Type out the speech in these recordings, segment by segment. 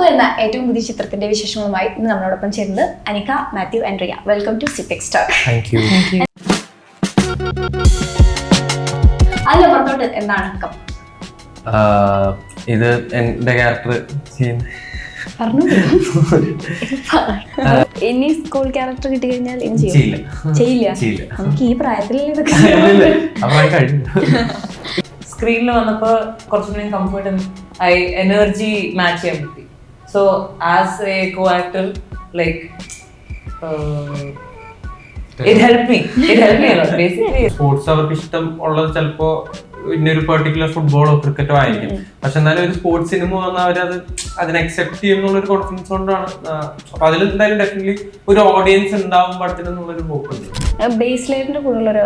എന്ന ഏറ്റവും പുതിയ ചിത്രത്തിന്റെ വിശേഷങ്ങളുമായി ഇന്ന് നമ്മളോടൊപ്പം ചേർന്നത് Anika, Mathew and Riya. Welcome to Cipex talk. അല്ല പുറത്തോട്ട് എന്താണ് കപ്പ്? ഇത് എന്റെ ക്യാരക്ടർ ഇനി സ്കൂൾ ക്യാരക്ടർ കിട്ടി കഴിഞ്ഞാൽ ചെയ്യില്ല. നമുക്ക് ഈ പ്രായത്തിൽ സ്ക്രീനിൽ വന്നപ്പോ കുറച്ചുകൂടി കംഫർട്ട് ആയി, എനർജി മാച്ച് ചെയ്യാൻ പറ്റി. So as a co actor like it helped me a lot basically. Sports അവർക്ക് ഇഷ്ടം ഉള്ളത് ചിലപ്പോ ഇന്നൊരു പെർട്ടിക്കുലർ ഫുട്ബോളോ ക്രിക്കറ്റോ ആയിരിക്കും. പക്ഷെ എന്നാലും ഒരു സ്പോർട്സ് സിനിമ വന്നാൽ അവരത് അതിനെ അക്സെപ്റ്റ് ചെയ്യുന്നുള്ള ഒരു കോൺഫിഡൻസ് കൊണ്ടാണ്. അപ്പൊ അതിൽ എന്തായാലും ഡെഫിനറ്റ്ലി ഒരു ഓഡിയൻസ് ഉണ്ടാവും പടത്തിനെന്നുള്ളൊരു ഹോപ്പുണ്ട്. ബേസ് ലൈറ്റിന്റെ കൂടെയുള്ളൊരു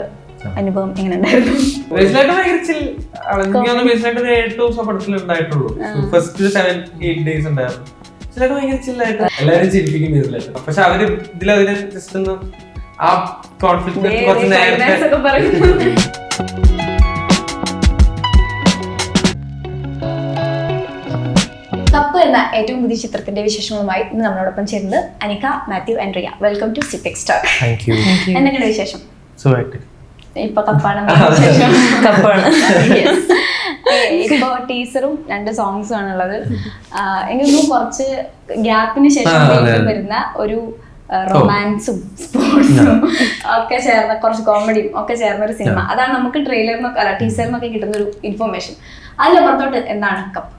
അനുഭവം എങ്ങനെ ഉണ്ടായിരുന്നു? ബേസിലായിട്ട് ഭയങ്കര ബേസിലായിട്ട് 8 ദിവസം പടത്തിൽ ഉണ്ടായിട്ടുള്ളൂ. ഫസ്റ്റ് 7-8 ഡേയ്സ് ഉണ്ടായിരുന്നു. ബേസിലായിട്ട് ഭയങ്കര ചില്ലായിട്ട് എല്ലാവരും ചിരിപ്പിക്കും ബേസിലായിട്ട്. പക്ഷെ അവര് ഇതിലതിനെ ജസ്റ്റ് ഒന്ന് ആ കോൺഫ്ലിക്റ്റ് കുറച്ച് നേരത്തെ കപ്പ് എന്ന ഏറ്റവും പുതിയ ചിത്രത്തിന്റെ വിശേഷങ്ങളുമായി ഇന്ന് നമ്മളോടൊപ്പം ചേർന്നത് Anika, Mathew and Riya. Welcome to Cipex talk. എന്തൊക്കെയാണ് വിശേഷം? ഇപ്പൊ കപ്പാണ്. ഇപ്പൊ ടീസറും 2 സോങ്സും ആണുള്ളത്. എങ്കിലും കുറച്ച് ഗ്യാപ്പിന് ശേഷം വരുന്ന ഒരു റൊമാൻസും സ്പോർട്സും ഒക്കെ ചേർന്ന കുറച്ച് കോമഡിയും ഒക്കെ ചേർന്ന ഒരു സിനിമ. അതാണ് നമുക്ക് ട്രെയിലറിനൊക്കെ അല്ല ടീസറിനൊക്കെ കിട്ടുന്ന ഒരു ഇൻഫർമേഷൻ. അതിന്റെ പുറത്തോട്ട് എന്താണ് കപ്പ്?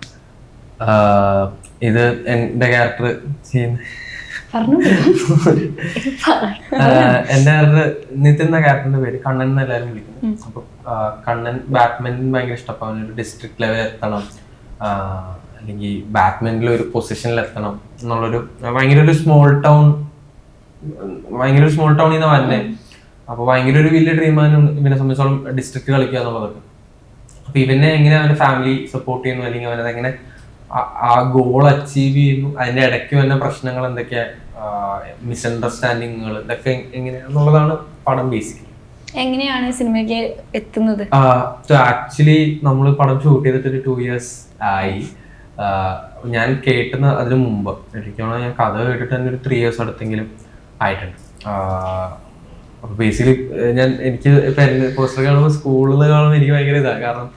ഇത് എന്റെ ക്യാരക്ടർ എന്റെ നിതിൻ എന്ന ക്യാരക്ടറിന്റെ പേര് കണ്ണൻ എന്ന് എല്ലാവരും വിളിക്കുന്നു. അപ്പൊ കണ്ണൻ ബാറ്റ്മാൻ ഭയങ്കര ഇഷ്ടം. അവനൊരു ഡിസ്ട്രിക്ട് ലെവൽ എത്തണം, അല്ലെങ്കിൽ ബാറ്റ്മാനിൽ ഒരു പൊസിഷനിൽ എത്തണം എന്നുള്ളൊരു ഭയങ്കര ഒരു സ്മോൾ ടൗണിൽ നിന്ന് വന്നെ. അപ്പൊ ഭയങ്കര ഒരു വലിയ ഡ്രീമാണ് ഇവനെ സംബന്ധിച്ചോളം ഡിസ്ട്രിക്ട് കളിക്കുക എന്നുള്ളതൊക്കെ. അപ്പൊ ഇവനെ എങ്ങനെ അവന്റെ ഫാമിലി സപ്പോർട്ട് ചെയ്യുന്നു, അല്ലെങ്കിൽ അവനത് എങ്ങനെ ആ ഗോൾ അച്ചീവ് ചെയ്യുന്നു, അതിന്റെ ഇടയ്ക്ക് വരുന്ന പ്രശ്നങ്ങൾ എന്തൊക്കെയാ, മിസ്അണ്ടർസ്റ്റാൻഡിങ്ങുകൾ, ഇതൊക്കെ എങ്ങനെയാന്നുള്ളതാണ് പടം ബേസിക്കലി. എങ്ങനെയാണ് സിനിമയ്ക്ക് എത്തുന്നത്? ആക്ച്വലി നമ്മൾ പടം ഷൂട്ട് ചെയ്തിട്ട് ഒരു 2 years ആയി. ഞാൻ കേട്ടുന്ന അതിന് മുമ്പ് എനിക്കാണോ ഞാൻ കഥ കേട്ടിട്ട് തന്നെ ഒരു 3 years അടുത്തെങ്കിലും ആയിട്ടുണ്ട്. അപ്പൊ ബേസിക്കലി എനിക്ക് പോസ്റ്റർ കാണുമ്പോൾ സ്കൂളിൽ കാണുമ്പോൾ എനിക്ക് ഭയങ്കര ഇതാണ്. കാരണം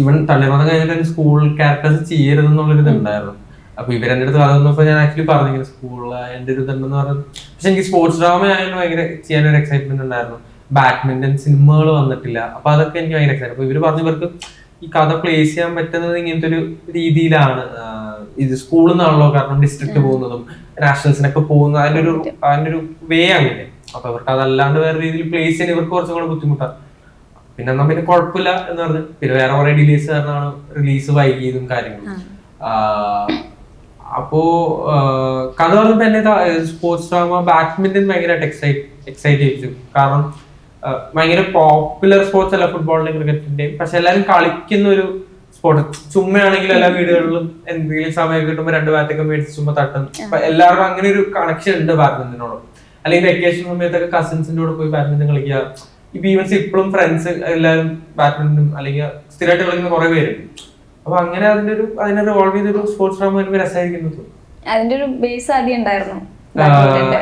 ഇവൻ തള്ളിമതം കഴിഞ്ഞിട്ട് സ്കൂൾ ക്യാരക്ടേഴ്സ് ചെയ്യരുതെന്നുള്ളൊരു ഇതുണ്ടായിരുന്നു. അപ്പൊ ഇവരെന്റെ അടുത്ത് കഥ വന്നപ്പോൾ ഞാൻ ആക്ച്വലി പറഞ്ഞിങ്ങനെ സ്കൂളിൽ എന്റെ ഒരു ഇതുണ്ടെന്ന് പറഞ്ഞു. പക്ഷെ എനിക്ക് സ്പോർട്സ് ഡ്രാമ ആയാലും ഭയങ്കര ചെയ്യാനൊരു എക്സൈറ്റ്മെന്റ് ഉണ്ടായിരുന്നു. ബാഡ്മിന്റൺ സിനിമകൾ വന്നിട്ടില്ല. അപ്പൊ അതൊക്കെ എനിക്ക് ഭയങ്കര എക്സൈറ്റ്. അപ്പൊ ഇവര് പറഞ്ഞവർക്ക് ഈ കഥ പ്ലേസ് ചെയ്യാൻ പറ്റുന്നത് ഇങ്ങനത്തെ ഒരു രീതിയിലാണ്. ഇത് സ്കൂളിൽ നിന്നാണല്ലോ, കാരണം ഡിസ്ട്രിക്ട് പോകുന്നതും നാഷണൽസിനൊക്കെ പോകുന്നത് അതിന്റെ ഒരു വേ അങ്ങനെ. അപ്പൊ അവർക്ക് അതല്ലാണ്ട് വേറെ രീതിയിൽ പ്ലേസ് ചെയ്യാൻ ഇവർക്ക് കുറച്ചും കൂടെ ബുദ്ധിമുട്ടാണ്. പിന്നെ എന്നാ പിന്നെ കുഴപ്പമില്ല എന്ന് പറഞ്ഞു. പിന്നെ വേറെ കുറെ ഡിലേസ് കാരണമാണ് റിലീസ് വൈകിയതും കാര്യങ്ങളും. അപ്പോ കഥ പറഞ്ഞപ്പോ എന്നെ സ്പോർട്സ് ഡ്രാമ ബാഡ്മിന്റൺ ഭയങ്കരമായിട്ട് എക്സൈറ്റ് ചെയ്യിച്ചു. കാരണം ഭയങ്കര പോപ്പുലർ സ്പോർട്സ് അല്ല ഫുട്ബോളിന്റെയും ക്രിക്കറ്റിന്റെയും. പക്ഷെ എല്ലാവരും കളിക്കുന്ന ഒരു സ്പോർട്ട്. ചുമ്മയാണെങ്കിലും എല്ലാ വീടുകളിലും എന്തെങ്കിലും സമയം കിട്ടുമ്പോൾ 2 ബാറ്റൊക്കെ മേടിച്ച് ചുമ്മാ തട്ടും. എല്ലാവർക്കും അങ്ങനെ ഒരു കണക്ഷൻ ഉണ്ട് ബാഡ്മിന്റനോട്. അല്ലെങ്കിൽ വെക്കേഷൻ സമയത്തൊക്കെ കസിൻസിന്റെ കൂടെ പോയി ബാഡ്മിന്റൺ കളിക്കുക. ഇപ്പൊ ഈവൻസ് ഇപ്പോഴും ഫ്രണ്ട്സ് എല്ലാവരും ബാഡ്മിന്റൺ അല്ലെങ്കിൽ സ്ഥിരമായിട്ട് കളിക്കുന്ന കുറെ പേരുണ്ട്. അപ്പൊ അങ്ങനെ അതിനെ റിവോൾവ് ചെയ്തൊരു സ്പോർട്സ് ഡ്രാമ എനിക്ക് രസമായിരിക്കുന്നത്. അതിന്റെ ഒരു ബേസ് ആദ്യം ഉണ്ടായിരുന്നു?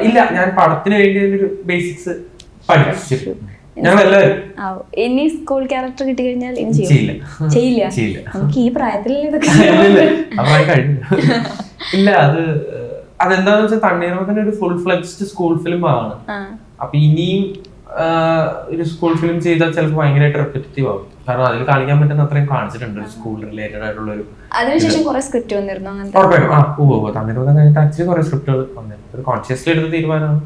ഇല്ല, ഞാൻ പടത്തിന് വേണ്ടി ഒരു ബേസിക്സ് പഠിച്ചു. ഞങ്ങൾ എല്ലാവരും ഇനി സ്കൂൾ ക്യാരക്ടർ കിട്ടി കഴിഞ്ഞാൽ ചെയ്യില്ല. നമുക്ക് ഈ പ്രായത്തിൽ ഇല്ല, അതെന്താന്ന് വെച്ചാൽ തണ്ണീർമത്തന്റെ ഒരു ഫുൾ ഫ്ലെഡ്ജ്ഡ് സ്കൂൾ ഫിലിം ആണ്. അപ്പൊ ഇനിയും ഒരു സ്കൂൾ ഫിലിം ചെയ്താൽ ചിലപ്പോൾ ഭയങ്കരമായിട്ട് റെപ്പിറ്റേറ്റീവ് ആവും. കാരണം അതിൽ കാണിക്കാൻ പറ്റുന്ന അത്രയും കാണിച്ചിട്ടുണ്ട് സ്കൂൾ റിലേറ്റഡ് ആയിട്ടുള്ള ഒരു. അതിനുശേഷം കുറെ സ്ക്രിപ്റ്റ് വന്നിരുന്നു. തണ്ണീർമത്തം കഴിഞ്ഞിട്ട് ആക്ച്വലി കുറെ സ്ക്രിപ്റ്റുകൾ വന്നിരുന്നു. ഒരു കോൺഷ്യസ്ലി എടുത്ത തീരുമാനമാണ്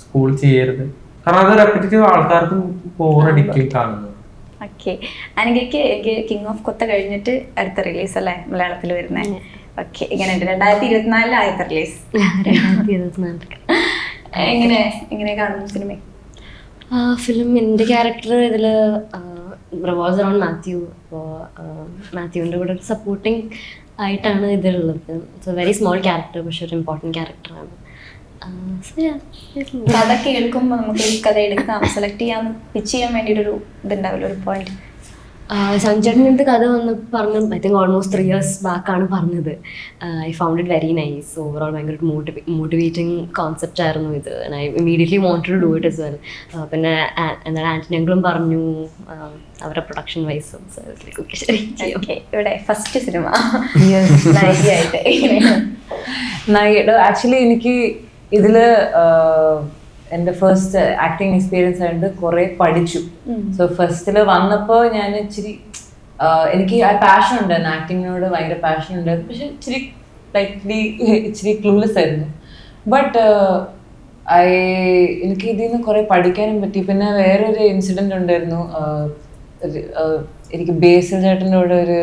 സ്കൂൾ ചെയ്യരുത്. കാരണം അത് റെപ്പിറ്റേറ്റീവ്, ആൾക്കാർക്കും ബോറടിക്കും കാണുന്നത്. ഓക്കെ, അനികയ്ക്ക് കിങ് ഓഫ് കൊത്ത കഴിഞ്ഞിട്ട് അടുത്ത റിലീസ് അല്ലേ മലയാളത്തിൽ വരുന്നത്? ഓക്കെ, എങ്ങനെയുണ്ട്? 2024 ആദ്യത്തെ റിലീസ്. എങ്ങനെ കാണുന്നു സിനിമ? ഫിലിം എൻ്റെ ക്യാരക്ടർ ഇതിൽ റിവോൾവ്സ് അറൗണ്ട് മാത്യു. അപ്പോൾ മാത്യുവിൻ്റെ കൂടെ ഒരു സപ്പോർട്ടിങ് ആയിട്ടാണ് ഇതിലുള്ളത്. It's A very small character, പക്ഷെ ഒരു ഇമ്പോർട്ടൻറ്റ് ക്യാരക്ടറാണ്. കഥ കേൾക്കുമ്പോൾ നമുക്ക് ഈ കഥ എടുക്കാം, സെലക്ട് ചെയ്യാൻ പിച്ച് ചെയ്യാൻ വേണ്ടിയിട്ടൊരു ഇതുണ്ടാവില്ല, ഒരു പോയിന്റ്. സഞ്ജേട്ടൻ്റെ കഥ വന്നപ്പോൾ പറഞ്ഞു, ഐ തിങ്ക് ഓൾമോസ്റ്റ് 3 years ബാക്കാണ് പറഞ്ഞത്. I found it very nice. Overall ഭയങ്കര മോട്ടിവേറ്റിംഗ് കോൺസെപ്റ്റ് ആയിരുന്നു ഇത്. I immediately want to do it as well. പിന്നെ എന്താണ് ആന്റണി അങ്കിളും പറഞ്ഞു അവരുടെ പ്രൊഡക്ഷൻ വൈസും. ശരി, ഇവിടെ ഫസ്റ്റ് സിനിമ ആക്ച്വലി എനിക്ക് ഇതില് എൻ്റെ ഫസ്റ്റ് ആക്ടിങ് എക്സ്പീരിയൻസ് ആയിട്ട് കുറെ പഠിച്ചു. സോ ഫസ്റ്റില് വന്നപ്പോൾ ഞാൻ ഇച്ചിരി എനിക്ക് ആ പാഷൻ ഉണ്ടായിരുന്നു, ആക്ടിങ്ങിനോട് ഭയങ്കര പാഷൻ ഉണ്ടായിരുന്നു. പക്ഷെ ഇച്ചിരി ക്ലൂലെസ് ആയിരുന്നു. ബട്ട് എനിക്ക് ഇതിൽ നിന്ന് കുറെ പഠിക്കാനും പറ്റി. പിന്നെ വേറൊരു ഇൻസിഡന്റ് ഉണ്ടായിരുന്നു. എനിക്ക് ബേസിൽ ചേട്ടൻ്റെ കൂടെ ഒരു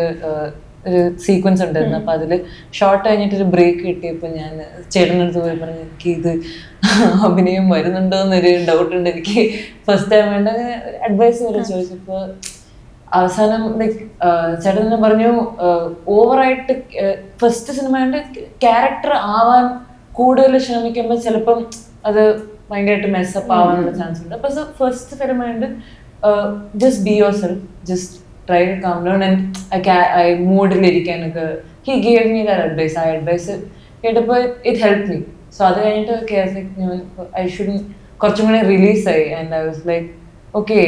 സീക്വൻസ് ഉണ്ടായിരുന്നു. അപ്പൊ അതില് ഷോർട്ട് കഴിഞ്ഞിട്ടൊരു ബ്രേക്ക് കിട്ടിയപ്പോൾ ഞാൻ ചേട്ടൻ്റെ അടുത്ത് പോയി പറഞ്ഞു, എനിക്ക് ഇത് അഭിനയം വരുന്നുണ്ടോ എന്നൊരു ഡൗട്ട് ഉണ്ട് എനിക്ക്. ഫസ്റ്റ് ടൈം വേണ്ട അഡ്വൈസ് വരെ ചോദിച്ചപ്പോൾ അവസാനം ചേട്ടൻ തന്നെ പറഞ്ഞു, ഓവറായിട്ട് ഫസ്റ്റ് സിനിമ കൊണ്ട് ക്യാരക്ടർ ആവാൻ കൂടുതൽ ശ്രമിക്കുമ്പോൾ ചിലപ്പം അത് ഭയങ്കരമായിട്ട് മെസ്സപ്പ് ആവാനുള്ള ചാൻസ് ഉണ്ട്. അപ്പൊ ഫസ്റ്റ് സിനിമ കൊണ്ട് just be your self, just try to calm down and I മൂഡിലിരിക്കാനൊക്കെ he gave me that advice. ആ അഡ്വൈസ് കേട്ടപ്പോൾ it helped me. So അത് കഴിഞ്ഞിട്ട് I shouldn't കുറച്ചും കൂടെ റിലീസ് ആയി. And I was like, okay,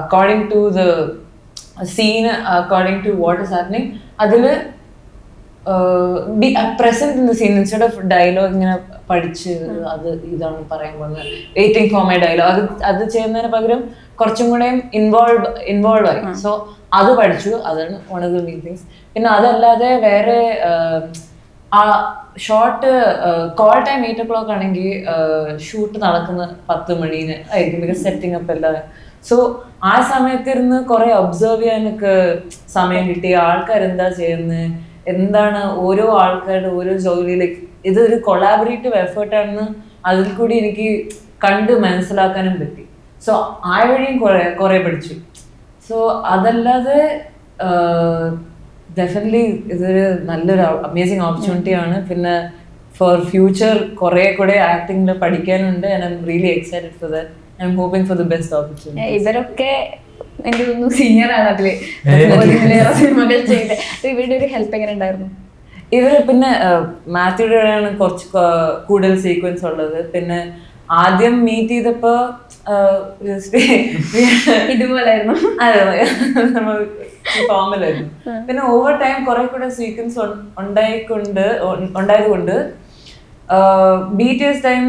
according to the scene, according to what is happening, അതിൽ be present in the scene instead of dialogue ഇങ്ങനെ പഠിച്ച് അത് ഇതാണ് പറയാൻ പോകുന്നത്, വെയിറ്റിംഗ് ഫോർ മൈ ഡയലോഗ്, അത് ചെയ്യുന്നതിന് പകരം കുറച്ചും കൂടെ ഇൻവോൾവ് ആയി. സോ അത് പഠിച്ചു. അതാണ് one of the main things. പിന്നെ അതല്ലാതെ വേറെ ആ ഷോർട്ട് കോൾ ടൈം 8 o'clock ആണെങ്കിൽ ഷൂട്ട് നടക്കുന്ന 10 മണിന് ആയിരിക്കും, ബിക്കോസ് സെറ്റിംഗ് അപ്പ് എല്ലാം. സോ ആ സമയത്തിരുന്ന് കുറെ ഒബ്സർവ് ചെയ്യാനൊക്കെ സമയം കിട്ടി. ആൾക്കാർ എന്താ ചെയ്യുന്നത്, എന്താണ് ഓരോ ആൾക്കാരുടെ ഓരോ ജോലിയിലേക്ക്, ഇതൊരു കൊളാബറേറ്റീവ് എഫേർട്ടാണെന്ന് അതിൽ കൂടി എനിക്ക് കണ്ട് മനസ്സിലാക്കാനും പറ്റി. സോ ആ വഴിയും കുറെ പഠിച്ചു. സോ അതല്ലാതെ ഡെഫിനറ്റ്ലി ഇതൊരു നല്ലൊരു അമേസിങ് ഓപ്പർച്യൂണിറ്റി ആണ്. പിന്നെ ഫോർ ഫ്യൂച്ചർ കുറെ കൂടെ ആക്ടിങ്ങിൽ പഠിക്കാനുണ്ട്. And I am really excited for that. I am hoping for the best opportunity. ഇവരൊക്കെ എനിക്ക് തോന്നുന്നു സീനിയർ ആണ് അതില് സിനിമകൾ ചെയ്ത്. ഇവരുടെ ഒരു ഹെൽപ്പ് എങ്ങനെ ഉണ്ടായിരുന്നു? ഇവര് പിന്നെ മാത്യുടെയാണ് കുറച്ച് കൂടുതൽ സീക്വൻസ് ഉള്ളത്. പിന്നെ ആദ്യം മീറ്റ് ചെയ്തപ്പോ ഇതുപോലായിരുന്നു, ഫോമിലായിരുന്നു. പിന്നെ ഓവർ ടൈം കുറെ കൂടെ സീക്വൻസ് ഉണ്ടായതുകൊണ്ട് BTS ടൈം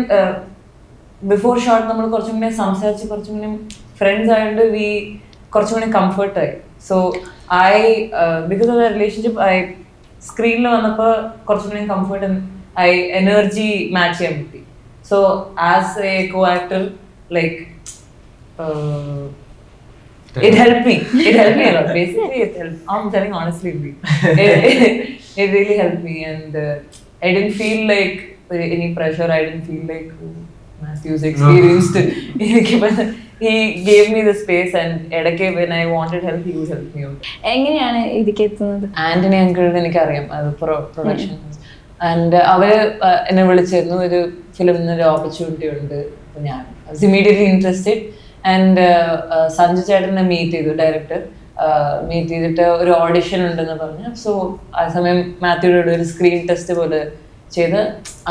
ബിഫോർ ഷോട്ട് നമ്മൾ കുറച്ചും കൂടെ സംസാരിച്ച് കുറച്ചും കൂടെ ഫ്രണ്ട്സ് ആയതുകൊണ്ട് കുറച്ചും കൂടെ കംഫർട്ടായി. So because of the relationship സ്ക്രീനിൽ വന്നപ്പോൾ കുറച്ചും കൂടെ കംഫർട്ട്, എനർജി മാച്ച് ചെയ്യാൻ പറ്റി. So as a co actor like it helped me a lot. Basically it helped. I'm telling honestly, it really helped me. And I didn't feel like any pressure. I didn't feel like Matthew's experienced. He gave me the space, and edake when I wanted help, he was helping me out. എങ്ങനെയാണ് ഇതിലേക്ക് എത്തുന്നത്? ആന്റണി അങ്കിളിനെ എനിക്കറിയാം, അത് production. And അവര് എന്നെ വിളിച്ചിരുന്നു, ഒരു ഫിലിമിന് ഒരു ഓപ്പർച്യൂണിറ്റി ഉണ്ട്. ഞാൻ ഇമ്മീഡിയറ്റ്ലി ഇൻട്രസ്റ്റഡ്. ആൻഡ് സഞ്ജു ചേട്ടനെ മീറ്റ് ചെയ്തു, ഡയറക്ടർ മീറ്റ് ചെയ്തിട്ട് ഒരു ഓഡിഷൻ ഉണ്ടെന്ന് പറഞ്ഞു. സോ ആ സമയം മാത്യുയുടെ ഒരു സ്ക്രീൻ ടെസ്റ്റ് പോലെ ചെയ്ത്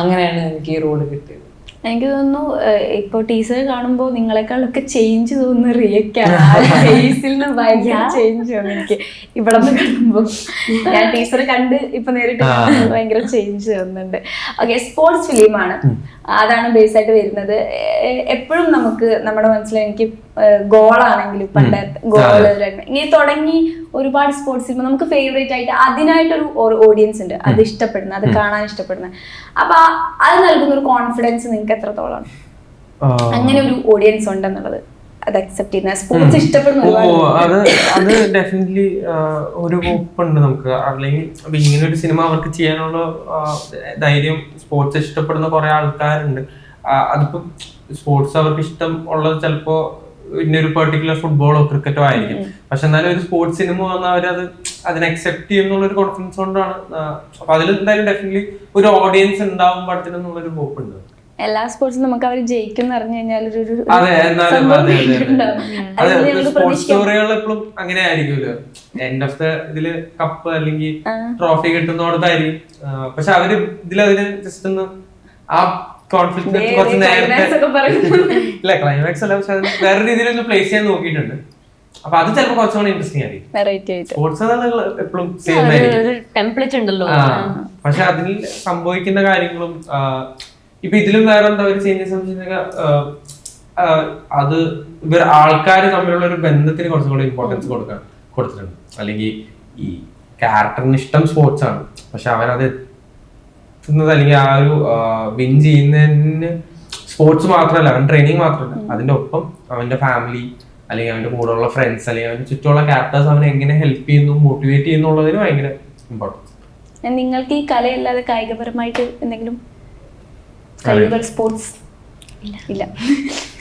അങ്ങനെയാണ് എനിക്ക് ഈ റോള് കിട്ടിയത്. എനിക്ക് തോന്നുന്നു ഇപ്പൊ ടീച്ചർ കാണുമ്പോൾ നിങ്ങളെക്കാളൊക്കെ ചേഞ്ച് തോന്നുന്ന റിയക്കാണ്. ഫേസിൽ നിന്ന് ഭയങ്കര ചേഞ്ച് തോന്നുന്നു എനിക്ക് ഇവിടെ നിന്ന് കാണുമ്പോൾ. ഞാൻ ടീച്ചറെ കണ്ട് ഇപ്പൊ നേരിട്ട് ഭയങ്കര ചേഞ്ച് തോന്നുന്നുണ്ട്. ഓക്കെ, സ്പോർട്സ് ഫിലിമാണ്, അതാണ് ബേസ് ആയിട്ട് വരുന്നത്. എപ്പോഴും നമുക്ക് നമ്മുടെ മനസ്സിൽ എനിക്ക് ഗോളാണെങ്കിലും പണ്ടത്തെ ഗോള് ഇങ്ങനെ തുടങ്ങി ഒരുപാട് സ്പോർട്സ് ഫിലിം നമുക്ക് ഫേവറേറ്റ് ആയിട്ട് അതിനായിട്ടൊരു ഓഡിയൻസ് ഉണ്ട്, അത് ഇഷ്ടപ്പെടുന്ന, അത് കാണാൻ ഇഷ്ടപ്പെടുന്ന. അപ്പൊ അത് നൽകുന്ന ഒരു കോൺഫിഡൻസ് നിങ്ങൾക്ക് എത്രത്തോളമാണ്? അങ്ങനെ ഒരു ഓഡിയൻസ് ഉണ്ടെന്നുള്ളത് അത് അക്സെപ്റ്റ് ചെയ്യുന്ന, സ്പോർട്സ് ഇഷ്ടപ്പെടുന്ന അത് ഡെഫിനറ്റ്ലി ഒരു ഹോപ്പുണ്ട് നമുക്ക്. അല്ലെങ്കിൽ ഇങ്ങനെ ഒരു സിനിമ അവർക്ക് ചെയ്യാനുള്ള ധൈര്യം സ്പോർട്സ് ഇഷ്ടപ്പെടുന്ന കുറെ ആൾക്കാരുണ്ട്. അതിപ്പോ സ്പോർട്സ് അവർക്ക് ഇഷ്ടം ഉള്ളത് ചിലപ്പോ ഇന്നൊരു പെർട്ടിക്കുലർ ഫുട്ബോളോ ക്രിക്കറ്റോ ആയിരിക്കും. പക്ഷെ എന്നാലും ഒരു സ്പോർട്സ് സിനിമ വന്നാൽ അവരത് അതിനെ അക്സെപ്റ്റ് ചെയ്യുന്നുള്ള ഒരു കോൺഫിഡൻസ് കൊണ്ടാണ്. അപ്പൊ അതിൽ എന്തായാലും ഡെഫിനറ്റ്ലി ഒരു ഓഡിയൻസ് ഉണ്ടാവും പടത്തിനെന്നുള്ളൊരു ഹോപ്പ് ഉണ്ട്. എല്ലാ സ്പോർട്സിലും നമുക്ക് അവർ ജയിക്കും അറിഞ്ഞു കഴിഞ്ഞാൽ ഒരു അതെ എന്നാലും സംഭവം അതെ അതെ ഉണ്ടാവും. അതെ അതിൽ നമുക്ക് സ്പോർട്സ് പ്രതീക്ഷിക്കാം. സ്റ്റോറികൾ എപ്പോഴും അങ്ങനെ ആയിരിക്കുമല്ലോ, എൻഡ് ഓഫ് ദ ഇതില് കപ്പ് അല്ലെങ്കിൽ ട്രോഫി കിട്ടുന്നോടത്തായിരിക്കും. പക്ഷെ അവര് ഇതിലതിന് ജസ്റ്റ് ഒന്ന് ആ കോൺഫ്ലിക്റ്റ് കുറച്ച് നേരത്തെ climax ഒക്കെ പറയുന്നു. ഇല്ല ക്ലൈമാക്സ് അല്ല, പക്ഷെ അത് വേറെ രീതിയിൽ ഒന്ന് പ്ലേസ് ചെയ്യാൻ നോക്കിയിട്ടുണ്ട്. അപ്പൊ അത് ചിലപ്പോൾ കുറച്ചുകൂടി ഇൻട്രസ്റ്റിംഗ് ആയിരിക്കും. വെറൈറ്റി ആയിട്ട് സ്പോർട്സ് എപ്പോഴും സെയിം ആയിരിക്കും. ടെംപ്ലേറ്റ് ഉണ്ടല്ലോ. പക്ഷെ അതിൽ സംഭവിക്കുന്ന കാര്യങ്ങളും ഇപ്പൊ ഇതിലും വേറെ എന്താ ഒരു ചേഞ്ചസ് അത് ഇവർ ആൾക്കാർ തമ്മിലുള്ള ഒരു ബന്ധത്തിന് കുറച്ചും കൂടി ഇമ്പോർട്ടൻസ് കൊടുത്തിട്ടുണ്ട്. അല്ലെങ്കിൽ ഈ ക്യാരക്ടറിന് ഇഷ്ടം സ്പോർട്സ് ആണ്, പക്ഷെ അവനത് എത്തുന്നത് അല്ലെങ്കിൽ ആ ഒരു വിൻ ചെയ്യുന്നതിന് സ്പോർട്സ് മാത്രമല്ല, അവൻ ട്രെയിനിങ് മാത്രമല്ല, അതിന്റെ ഒപ്പം അവന്റെ ഫാമിലി അല്ലെങ്കിൽ അവന്റെ കൂടെയുള്ള ഫ്രണ്ട്സ് അല്ലെങ്കിൽ അവന്റെ ചുറ്റുമുള്ള ക്യാരക്ടേഴ്സ് അവനെ എങ്ങനെ ഹെൽപ്പ് ചെയ്യുന്നു, മോട്ടിവേറ്റ് ചെയ്യുന്നുള്ളതിന് ഭയങ്കര ഇമ്പോർട്ടൻസ്. നിങ്ങൾക്ക് ഈ കലയല്ലാതെ കായികപരമായിട്ട് എന്തെങ്കിലും കഴിവുകൾ സ്പോർട്സ് ഇല്ല?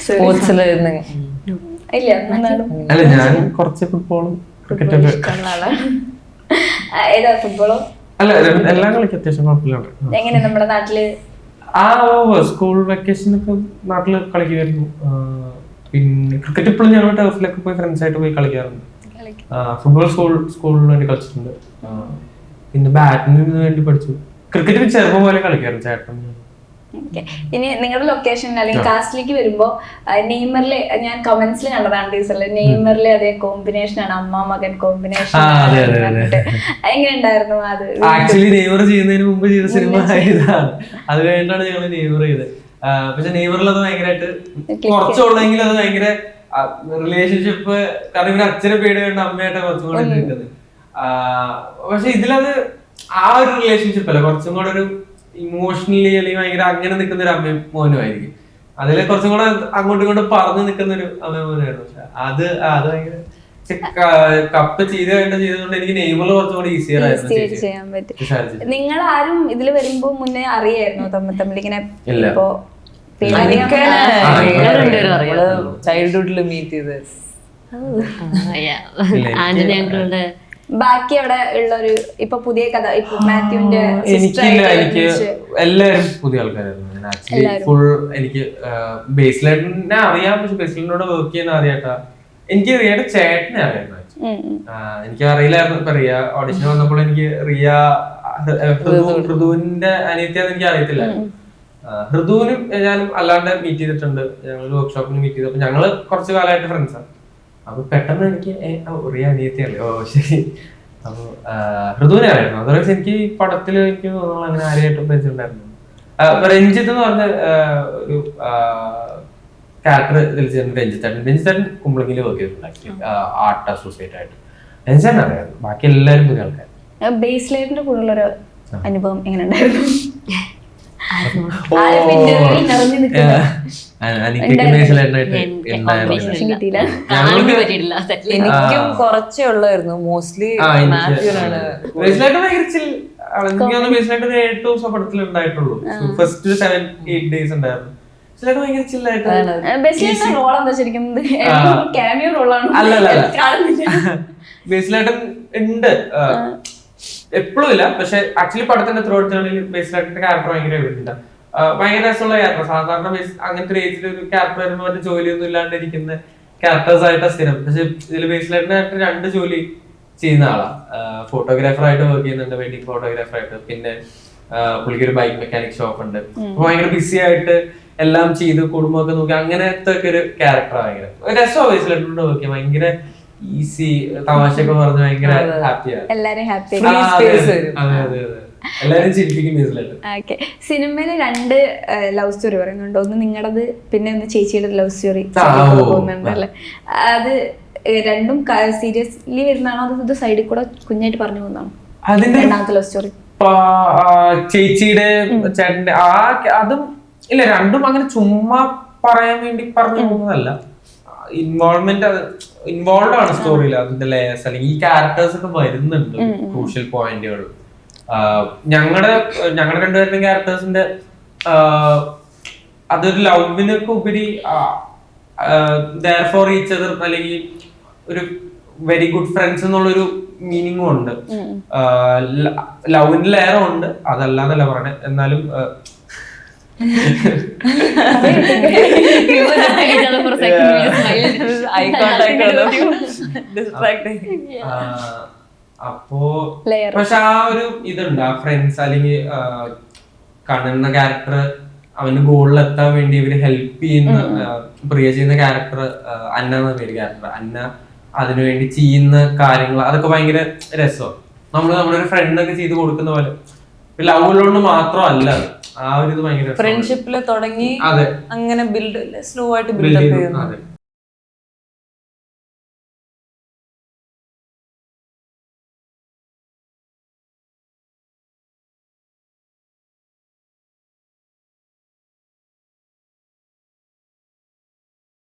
സ്പോർട്സില് ഇല്ല എന്നാലും അല്ല, ഞാൻ കുറച്ച് ഫുട്ബോളും ക്രിക്കറ്റൊക്കെ ഇഷ്ടമുള്ള ആളാണ്. ഏതാ ഫുട്ബോളോ? അല്ല എല്ലാം കളിക്കും, അത്യാവശ്യം കുഴപ്പമില്ലാണ്. എങ്ങനെ നമ്മുടെ നാട്ടില് സ്കൂൾ വെക്കേഷനൊക്കെ നാട്ടില് കളിക്കുമായിരുന്നു. പിന്നെ ക്രിക്കറ്റ് ഇപ്പോഴും ഞങ്ങൾ ടർഫിലൊക്കെ പോയി ഫ്രണ്ട്സ് ആയിട്ട് പോയി കളിക്കാറുണ്ട്. ഫുട്ബോൾ സ്കൂളിന് വേണ്ടി കളിച്ചിട്ടുണ്ട്. പിന്നെ ബാഡ്മിന്റണിന് വേണ്ടി പഠിച്ചു. ക്രിക്കറ്റ് ചെറുപ്പം പോലെ കളിക്കാറുണ്ട് ചേട്ടൻ. ഇനി നിങ്ങളുടെ ലൊക്കേഷൻ അല്ലെങ്കിൽ കാസ്റ്റിലേക്ക് വരുമ്പോ നെയ്മറിലെ ഞാൻ കമന്റ്സിൽ കണ്ടതാണ് ടീച്ചറില്, നെയ്മറിലെ അതേ കോമ്പിനേഷൻ ആണ്, അമ്മ മകൻ കോമ്പിനേഷൻ. എങ്ങനെ ഉണ്ടായിരുന്നു അത്? ആക്ച്വലി നെയ്മർ ചെയ്യുന്നതിന് മുമ്പ് ചെയ്ത സിനിമ ഇതാണ്, അത് കഴിഞ്ഞിട്ടാണ് ഞങ്ങൾ നെയ്മർ ചെയ്തത്. പക്ഷെ നെയ്മറിൽ അത് ഭയങ്കരമായിട്ട് കുറച്ചുള്ളെങ്കിൽ അത് ഭയങ്കര റിലേഷൻഷിപ്പ്, കാരണം ഇവര് അച്ഛനെ പേടി കൊണ്ട് അമ്മയായിട്ടാണ് കുറച്ചും കൂടെ നിൽക്കുന്നത്. പക്ഷെ ഇതിലത് ആ ഒരു റിലേഷൻഷിപ്പ് അല്ല, കുറച്ചും കൂടെ ഒരു ഇമോഷണലി അല്ലെങ്കിൽ ഭയങ്കര അങ്ങനെ നിൽക്കുന്ന ഒരു അമ്മയും മോനും ആയിരിക്കും. അതിലെ കുറച്ചും കൂടെ അങ്ങോട്ടും ഇങ്ങോട്ടും പറഞ്ഞു നിൽക്കുന്ന ഒരു അമ്മയും മോനുമായിരുന്നു. പക്ഷെ അത് ഭയങ്കര കപ്പ് ചെയ്തുകൊണ്ട് എനിക്ക് നെയ്മറിൽ കുറച്ചും കൂടെ ഈസിയർ ആയിരുന്നു ചെയ്യാൻ പറ്റും. നിങ്ങൾ ആരും ഇതില് വരുമ്പോ മുന്നേ അറിയായിരുന്നോ തമ്മിൽ ഇങ്ങനെ? ഇപ്പോ ചൈൽഡ്ഹുഡിൽ മീറ്റ് ചെയ്ത് ആന്റണി അങ്കിളുടെ ബാക്കി അവിടെ ഉള്ളൊരു ഇപ്പൊ പുതിയ കഥ, ഇപ്പൊ മാത്യുവിന്റെ എനിക്ക് എല്ലാവരും പുതിയ ആൾക്കാരായിരുന്നു. ആക്ച്വലി ഫുൾ എനിക്ക് ബേസ്ലൈറ്റിനെ അറിയാം, പക്ഷെ ബേസ്ലൈറ്റിനോട് വർക്ക് ചെയ്യുന്ന ആദ്യമായിട്ടാ. എനിക്ക് റിയയുടെ ചേട്ടനെ അറിയായിരുന്നു. എനിക്ക് അറിയില്ലായിരുന്നു. ഇപ്പൊ റിയ ഓഡിഷൻ വന്നപ്പോൾ എനിക്ക് റിയ ഹൃദുവിന്റെ അനിയത്തിയാന്ന് എനിക്ക് അറിയത്തില്ല. ഹൃദുവിനും ഞാനും അല്ലാണ്ട് മീറ്റ് ചെയ്തിട്ടുണ്ട്. ഞങ്ങൾ വർക്ക്ഷോപ്പിന് മീറ്റ് ചെയ്തു. അപ്പൊ ഞങ്ങള് കുറച്ചു കാലമായിട്ട് ഫ്രണ്ട്സാണ്. അപ്പൊ പെട്ടെന്ന് എനിക്ക് റിയ അനിയത്തിയല്ലേ, ഓ ശരി. അപ്പൊ ഹൃദുവിനെ അറിയായിരുന്നു. അതർവൈസ് എനിക്ക് ഈ പടത്തിൽ എനിക്ക് തോന്നുന്നു അങ്ങനെ ആരെയായിട്ടും പരിചയമുണ്ടായിരുന്നു. രഞ്ജിത്ത് എന്ന് പറഞ്ഞ ഒരു ക്യാരക്ടർ ഇതിൽ ചെയ്യുന്നത് രഞ്ജിത്തേട്ടൻ കുമ്പളങ്ങിൽ വർക്ക് ചെയ്തിട്ടുണ്ട്. ആക്ച്വലി ആർട്ട് അസോസിയേറ്റ് ആയിട്ട് രഞ്ജിത്തേട്ടൻ അറിയായിരുന്നു. ബാക്കി എല്ലാവരും പുതിയ ആൾക്കാർ. ബേസ്ലൈറ്റിന്റെ കൂടുതലൊരു അനുഭവം എങ്ങനെ ഉണ്ടായിരുന്നു? എനിക്കും കുറച്ചേ ഉള്ളായിരുന്നു. മോസ്റ്റ്ലി മാത്യുവിനാണ്. പടത്തിലുണ്ടായിട്ടുള്ളൂ. ഫസ്റ്റ് 7-8 ഡേയ്സ് ഉണ്ടായിരുന്നു. ബേസിലായിട്ടും ഉണ്ട്, എപ്പോഴും ഇല്ല. പക്ഷെ ആക്ച്വലി പടത്തിന്റെ ത്രൂ ഔട്ടാണെങ്കിൽ ബേസിലായിട്ടിന്റെ ക്യാരക്ടർ ഭയങ്കര ഉണ്ട്. ഭയങ്കര രസമുള്ള ക്യാരക്ടർ. സാധാരണ അങ്ങനത്തെ ഒരു ഏജിൽ ഒരു ക്യാരക്ടർ വരുമ്പോൾ മറ്റു ജോലിയൊന്നും ഇല്ലാണ്ടിരിക്കുന്ന ക്യാരക്ടേഴ്സ് ആയിട്ടാണ് സ്ഥിരം. പക്ഷെ ഇതിൽ ബേസിലായിട്ടിനായിട്ട് 2 ജോലി ചെയ്യുന്ന ആളാ. ഫോട്ടോഗ്രാഫർ ആയിട്ട് വർക്ക് ചെയ്യുന്നുണ്ട്, വെഡിങ് ഫോട്ടോഗ്രാഫർ ആയിട്ട്. പിന്നെ പുള്ളിക്ക് ഒരു ബൈക്ക് മെക്കാനിക് ഷോപ്പ് ഉണ്ട്. ഭയങ്കര ബിസി ആയിട്ട് എല്ലാം ചെയ്ത് കുടുംബമൊക്കെ നോക്കി അങ്ങനത്തെ ഒക്കെ ഒരു ക്യാരക്ടർ. ഭയങ്കര രസമാണ് ബേസിലായിട്ടുണ്ട് വർക്ക് ചെയ്യാൻ. ഭയങ്കര ഈസി, തമാശയൊക്കെ പറഞ്ഞ് ഭയങ്കര ഹാപ്പിയാണ്. എല്ലാരും ഹാപ്പി. എല്ലാരും ചിരിപ്പിക്കും ബേസിലായിട്ട്. ഓക്കെ. സിനിമയില് 2 ലവ് സ്റ്റോറി പറയുന്നുണ്ട്. ഒന്ന് നിങ്ങളത്, പിന്നെ ഒന്ന് ചേച്ചിയുടെ ലവ് സ്റ്റോറി പോകുന്നുണ്ടല്ലേ. അത് രണ്ടും സീരിയസ്ലി വരുന്നതാണോ അതോ സൈഡിൽ കൂടെ കുഞ്ഞായിട്ട് പറഞ്ഞു പോകുന്നതാണോ? രണ്ടാമത്തെ ലവ് സ്റ്റോറി ചേച്ചിയുടെ ചേട്ടന്റെ അതും ഇല്ല, രണ്ടും അങ്ങനെ ചുമ്മാ പറയാൻ വേണ്ടി പറഞ്ഞു പോകുന്നതല്ല. ഇൻവോൾവ് ആണ് സ്റ്റോറിയിൽ. അതിന്റെ ലേയേഴ്സ് അല്ലെങ്കിൽ ഈ ക്യാരക്ടേഴ്സ് ഒക്കെ വരുന്നുണ്ട്, ക്രൂഷ്യൽ പോയിന്റുകൾ. ഞങ്ങളുടെ രണ്ടുപേരുടെ ക്യാരക്ടേഴ്സിന്റെ അതൊരു ലവിനൊക്കെ ഉപരി ദെയർ ഫോർ ഈച്ച് അതർ അല്ലെങ്കിൽ ഒരു വെരി ഗുഡ് ഫ്രണ്ട്സ് എന്നുള്ളൊരു മീനിങ്ങും ഉണ്ട്. ലവിന്റെ ലെയറും ഉണ്ട്, അതല്ലാന്നല്ല പറയണേ. എന്നാലും ഐ കോണ്ടാക്ട് അപ്പോ Layer. പക്ഷെ ആ ഒരു ഇതുണ്ട് ആ ഫ്രണ്ട്സ് അല്ലെങ്കിൽ കണ്ണെന്ന ക്യാരക്ടർ അവന് ഗോളിൽ എത്താൻ വേണ്ടി ഇവര് ഹെൽപ്പ് ചെയ്യുന്ന പ്രിയ ചെയ്യുന്ന ക്യാരക്ടർ അന്ന എന്ന പേര് ക്യാരക്ടർ അന്ന അതിനുവേണ്ടി ചെയ്യുന്ന കാര്യങ്ങൾ അതൊക്കെ ഭയങ്കര രസമാണ്. നമ്മള് നമ്മുടെ ഒരു ഫ്രണ്ടൊക്കെ ചെയ്ത് കൊടുക്കുന്ന പോലെ ലവ് ഉള്ളതുകൊണ്ട് മാത്രമല്ല ആ ഒരു ഇത് ഭയങ്കര ഫ്രണ്ട്ഷിപ്പില് തുടങ്ങി അതെ അങ്ങനെ ബിൽഡ് സ്ലോ ആയിട്ട് build ബിൽഡപ്പ് ചെയ്തു. ചെയ്യുന്നു. അതെ